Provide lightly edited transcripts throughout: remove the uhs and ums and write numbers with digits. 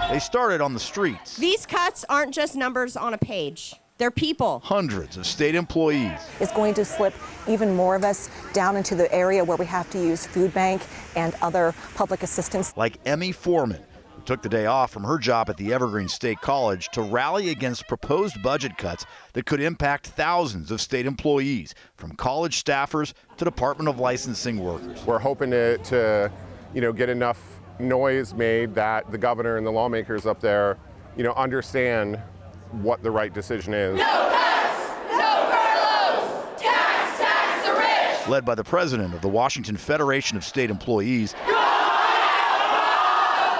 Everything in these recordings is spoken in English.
They started on the streets. These cuts aren't just numbers on a page. They're people. Hundreds of state employees. It's going to slip even more of us down into the area where we have to use food bank and other public assistance. Like Emmy Foreman, who took the day off from her job at the Evergreen State College to rally against proposed budget cuts that could impact thousands of state employees, from college staffers to Department of Licensing workers. We're hoping to get enough noise made that the governor and the lawmakers up there, understand what the right decision is. No cuts, no furloughs, tax the rich. Led by the president of the Washington Federation of State Employees,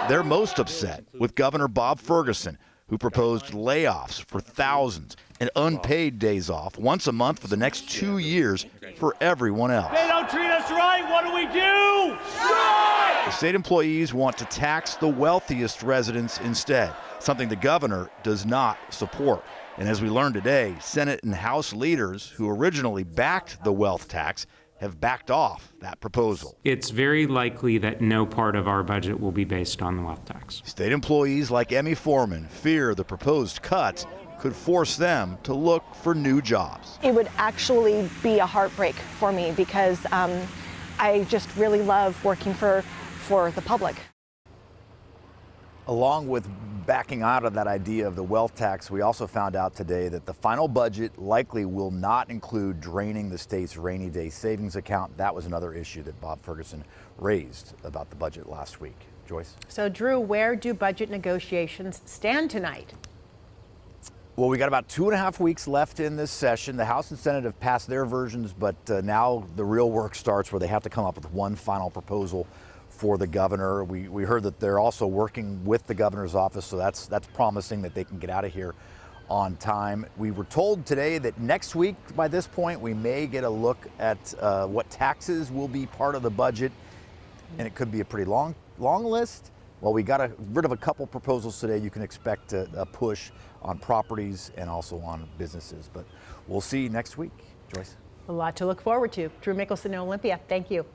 they're most upset with Governor Bob Ferguson, who proposed layoffs for thousands and unpaid days off once a month for the next 2 years for everyone else. They don't treat us right. What do we do? Strike! The state employees want to tax the wealthiest residents instead, something the governor does not support. And as we learned today, Senate and House leaders who originally backed the wealth tax have backed off that proposal. It's very likely that no part of our budget will be based on the wealth tax. State employees like Emmy Foreman fear the proposed cuts could force them to look for new jobs. It would actually be a heartbreak for me because I just really love working for the public. Along with backing out of that idea of the wealth tax, we also found out today that the final budget likely will not include draining the state's rainy day savings account. That was another issue that Bob Ferguson raised about the budget last week. Joyce? So, Drew, where do budget negotiations stand tonight? Well, we got about 2.5 weeks left in this session. The House and Senate have passed their versions, but now the real work starts where they have to come up with one final proposal for the governor. We heard that they're also working with the governor's office, so that's promising that they can get out of here on time. We were told today that next week, by this point, we may get a look at what taxes will be part of the budget, and it could be a pretty long list. Well, we got rid of a couple proposals today. You can expect a push on properties and also on businesses, but we'll see next week. Joyce? A lot to look forward to. Drew Mickelson in Olympia, thank you.